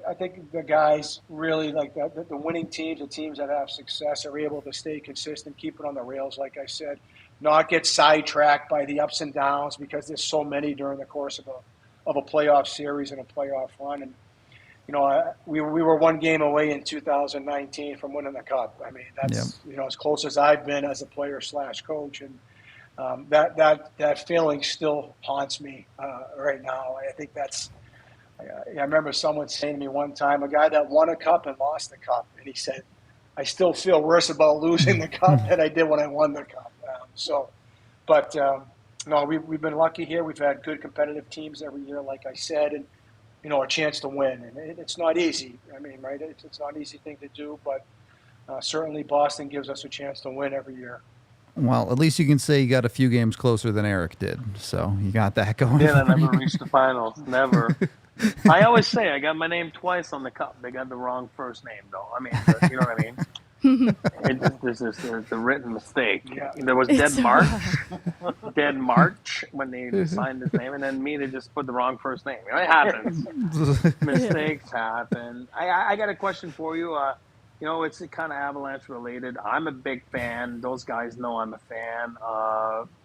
I think the guys really like the winning teams, the teams that have success, are able to stay consistent, keep it on the rails, like I said, not get sidetracked by the ups and downs because there's so many during the course of a playoff series and a playoff run. And we were one game away in 2019 from winning the cup. I mean, that's as close as I've been as a player / coach, and that feeling still haunts me right now. I think that's. I remember someone saying to me one time, a guy that won a cup and lost the cup, and he said, "I still feel worse about losing the cup than I did when I won the cup." No, we've been lucky here. We've had good competitive teams every year, like I said, and a chance to win. And it's not easy. I mean, right? It's not an easy thing to do, but certainly Boston gives us a chance to win every year. Well, at least you can say you got a few games closer than Eric did. So you got that going. Yeah, I never reached the finals. Never. I always say I got my name twice on the cup. They got the wrong first name, though. I mean, you know what I mean? It's a written mistake. Yeah. There was Dead March when they signed his name, and then me, they just put the wrong first name. It happens. Mistakes happen. I got a question for you. It's kind of Avalanche related. I'm a big fan. Those guys know I'm a fan.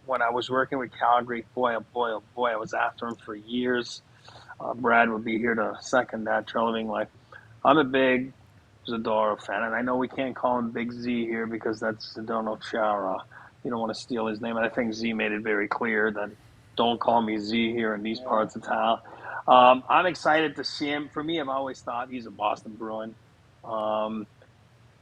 When I was working with Calgary, boy, I was after him for years. Brad would be here to second that. I'm a big Zadorov fan, and I know we can't call him Big Z here because that's Zdeno Chara. You don't want to steal his name, and I think Z made it very clear that don't call me Z here in these parts of town. I'm excited to see him. For me, I've always thought he's a Boston Bruin.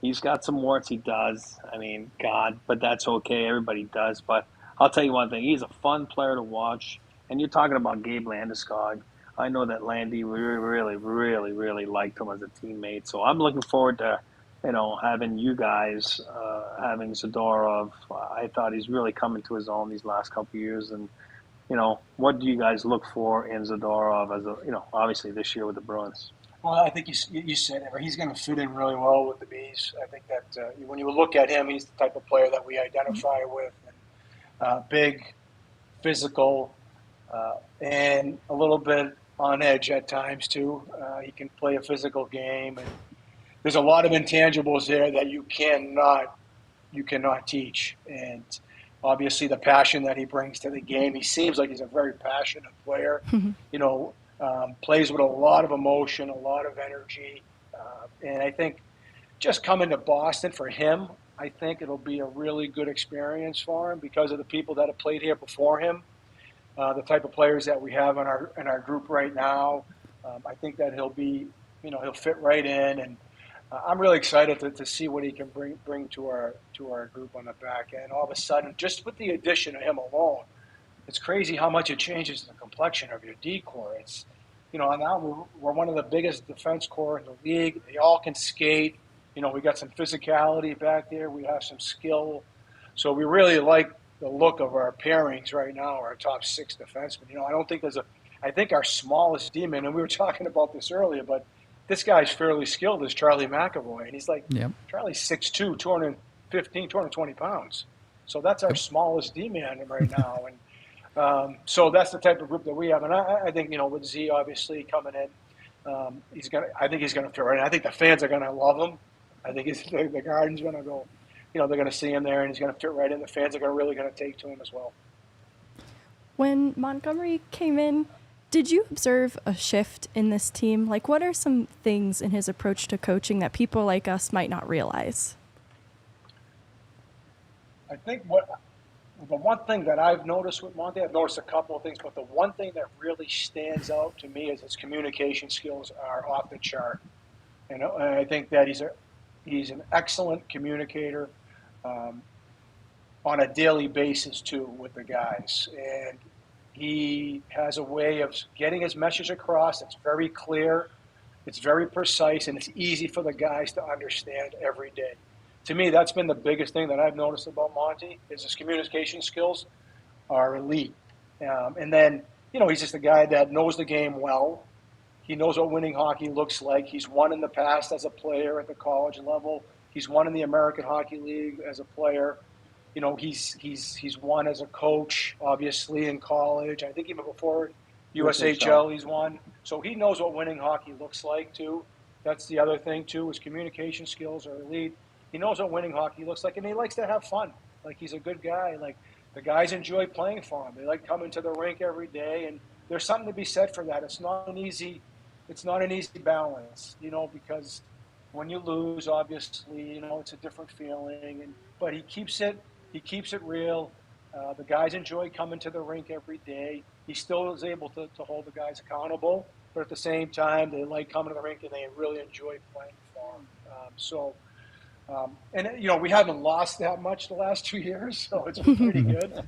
He's got some warts, he does. I mean, God, but that's okay. Everybody does. But I'll tell you one thing. He's a fun player to watch. And you're talking about Gabe Landeskog. I know that Landy really, really, really liked him as a teammate. So I'm looking forward to, having you guys, having Zadorov. I thought he's really coming to his own these last couple of years. And, what do you guys look for in Zadorov as obviously this year with the Bruins? Well, I think you said it. He's going to fit in really well with the Bees. I think that when you look at him, he's the type of player that we identify with. And, big, physical, and a little bit on edge at times too. He can play a physical game, and there's a lot of intangibles there that you cannot teach. And obviously, the passion that he brings to the game. He seems like he's a very passionate player. Plays with a lot of emotion, a lot of energy, and I think just coming to Boston for him, I think it'll be a really good experience for him because of the people that have played here before him. The type of players that we have in our group right now, I think that he'll fit right in, and I'm really excited to see what he can bring to our group on the back end. All of a sudden, just with the addition of him alone, it's crazy how much it changes the complexion of your D corps. It's now we're one of the biggest defense corps in the league. They all can skate. We got some physicality back there. We have some skill, so we really like the look of our pairings right now, our top 6 defensemen. I don't think I think our smallest D-man, and we were talking about this earlier, but this guy's fairly skilled, is Charlie McAvoy, and he's Charlie's 6'2", 215, 220 pounds. So that's our smallest D-man right now, and so that's the type of group that we have. And I think, with Z obviously coming in, I think he's gonna fit right in. I think the fans are gonna love him. I think the Garden's gonna go they're going to see him there, and he's going to fit right in. The fans are really going to take to him as well. When Montgomery came in, did you observe a shift in this team? Like, what are some things in his approach to coaching that people like us might not realize? I think the one thing that I've noticed with Monty, I've noticed a couple of things, but the one thing that really stands out to me is his communication skills are off the chart. And I think that he's an excellent communicator on a daily basis too with the guys, and he has a way of getting his message across. It's very clear, it's very precise, and it's easy for the guys to understand every day. To me, that's been the biggest thing that I've noticed about Monty is his communication skills are elite. And then, he's just a guy that knows the game well. He knows what winning hockey looks like. He's won in the past as a player at the college level. He's won in the American Hockey League as a player. He's won as a coach, obviously, in college. I think even before USHL he's won. So he knows what winning hockey looks like, too. That's the other thing, too. His communication skills are elite. He knows what winning hockey looks like, and he likes to have fun. Like, he's a good guy. Like, the guys enjoy playing for him. They like coming to the rink every day, and there's something to be said for that. It's not an easy balance, because when you lose, obviously, it's a different feeling. But he keeps it real. The guys enjoy coming to the rink every day. He still is able to hold the guys accountable, but at the same time, they like coming to the rink and they really enjoy playing for him. And we haven't lost that much the last 2 years, so it's been pretty good.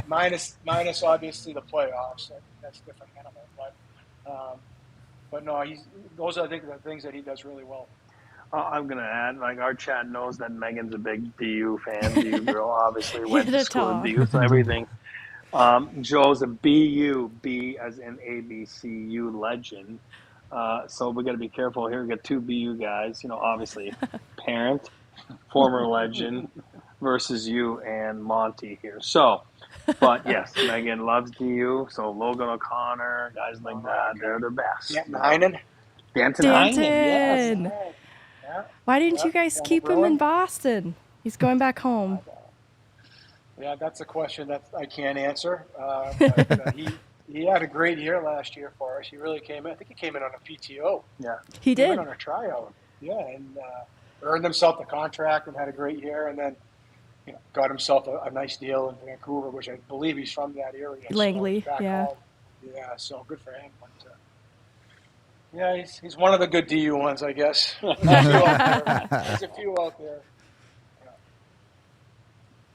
minus obviously the playoffs. That's a different animal. But no, those are, I think, the things that he does really well. I'm going to add, our chat knows that Megan's a big BU fan. BU girl, obviously went to school in BU, so everything. Joe's a BU, B as in ABCU legend. So we got to be careful here. We got two BU guys, obviously parent, former legend versus you and Monty here. So, but yes, Megan loves DU. So Logan O'Connor, guys like that, they're the best. Danton. Danton. Yes. Yeah. Why didn't you guys keep him in Boston? He's going back home. Yeah, that's a question that I can't answer. But, he had a great year last year for us. He really came in. I think he came in on a PTO. Yeah, he did. Came in on a tryout. Yeah, and earned himself the contract and had a great year. And then, got himself a nice deal in Vancouver, which I believe he's from that area. Langley, so yeah. Home. Yeah, so good for him. But, yeah, he's one of the good DU ones, I guess. There's a few out there. Yeah.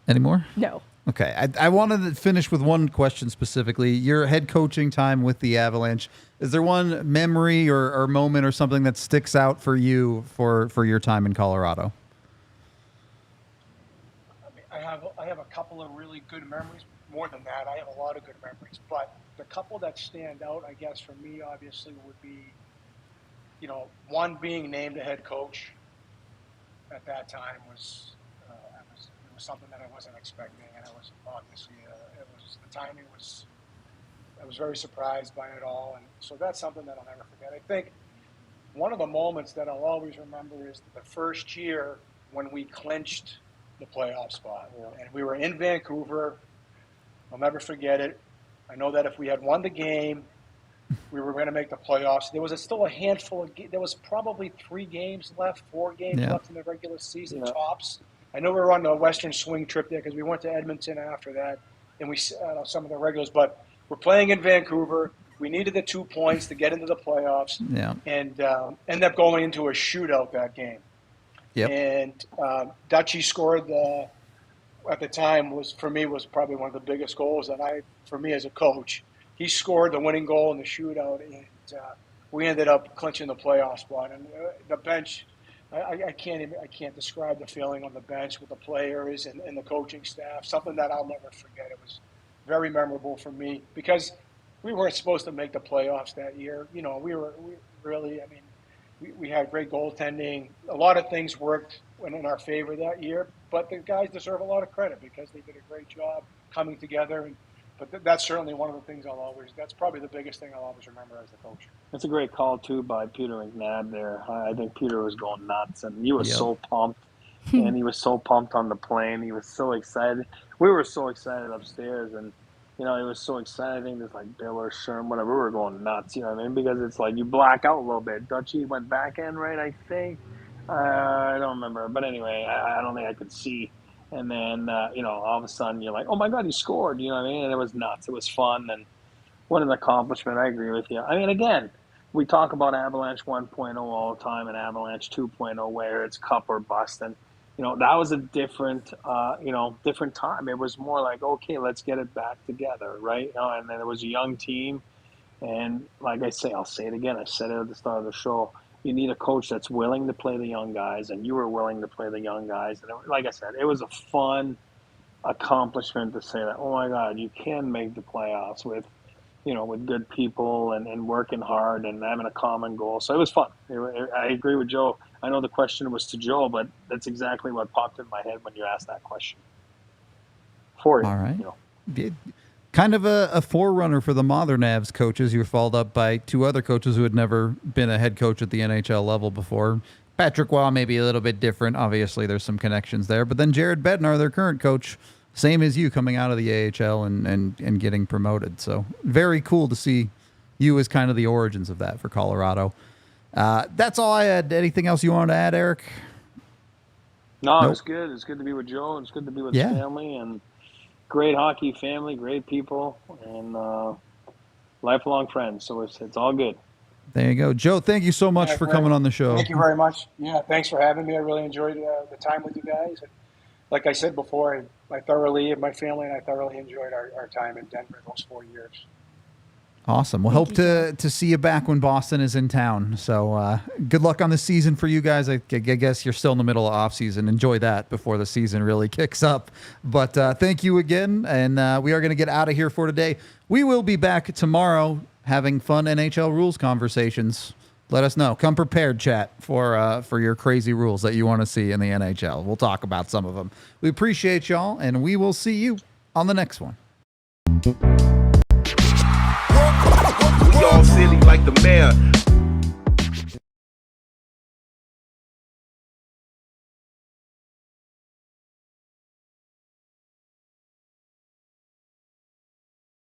Any more? No. Okay. I wanted to finish with one question specifically. Your head coaching time with the Avalanche, is there one memory or moment or something that sticks out for you for your time in Colorado? I have a couple of really good memories. More than that, I have a lot of good memories. But the couple that stand out, I guess, for me, obviously, would be, one being named a head coach at that time was something that I wasn't expecting, and it was obviously the timing was. I was very surprised by it all, and so that's something that I'll never forget. I think one of the moments that I'll always remember is the first year when we clinched the playoff spot, and we were in Vancouver. I'll never forget it. I know that if we had won the game, we were going to make the playoffs. There was still a handful of there was probably 4 games left in the regular season, tops. I know we were on the Western Swing trip there because we went to Edmonton after that, and we some of the regulars. But we're playing in Vancouver. We needed the 2 points to get into the playoffs, and ended up going into a shootout that game. Yep. And Dutchie scored at the time was probably one of the biggest goals that for me as a coach. He scored the winning goal in the shootout, and we ended up clinching the playoff spot. And the bench, I can't describe the feeling on the bench with the players and the coaching staff. Something that I'll never forget. It was very memorable for me because we weren't supposed to make the playoffs that year. We had great goaltending. A lot of things worked in our favor that year, but the guys deserve a lot of credit because they did a great job coming together. But that's certainly one of the things that's probably the biggest thing I'll always remember as a coach. That's a great call, too, by Peter McNabb there. I think Peter was going nuts, and he was so pumped. and he was so pumped on the plane. He was so excited. We were so excited upstairs, and it was so exciting. There's like Bill or Sherm, whatever. We were going nuts, you know what I mean? Because it's like you black out a little bit. Dutchie went back end, right? I think. I don't remember, but anyway, I don't think I could see. And then all of a sudden you're like, oh my God, he scored! You know what I mean? And it was nuts. It was fun, and what an accomplishment. I agree with you. I mean, again, we talk about Avalanche 1.0 all the time and Avalanche 2.0 where it's cup or bust. And, that was a different time. It was more like, okay, let's get it back together, right? And then it was a young team. And like I say, I'll say it again. I said it at the start of the show. You need a coach that's willing to play the young guys, and you were willing to play the young guys. And like I said, it was a fun accomplishment to say that, oh my God, you can make the playoffs with good people and working hard and having a common goal. So it was fun. I agree with Joe. I know the question was to Joe, but that's exactly what popped in my head when you asked that question. For you. All right. Kind of a forerunner for the modern Avs coaches. You were followed up by two other coaches who had never been a head coach at the NHL level before. Patrick Waugh may be a little bit different. Obviously, there's some connections there. But then Jared Bednar, their current coach, same as you, coming out of the AHL and getting promoted. So very cool to see you as kind of the origins of that for Colorado. That's all I had. Anything else you wanted to add, Eric? No, Nope. It's good. It's good to be with Joe. It's good to be with his family, and great hockey family, great people, and lifelong friends. So it's all good. There you go. Joe, thank you so much for coming on the show. Thank you very much. Yeah, thanks for having me. I really enjoyed the time with you guys. And like I said before, my family and I thoroughly enjoyed our time in Denver those 4 years. Awesome. We'll hope to see you back when Boston is in town. So good luck on the season for you guys. I guess you're still in the middle of off season. Enjoy that before the season really kicks up. But thank you again. And we are going to get out of here for today. We will be back tomorrow having fun NHL rules conversations. Let us know. Come prepared, chat, for your crazy rules that you want to see in the NHL. We'll talk about some of them. We appreciate y'all, and we will see you on the next one. We all silly like the mayor.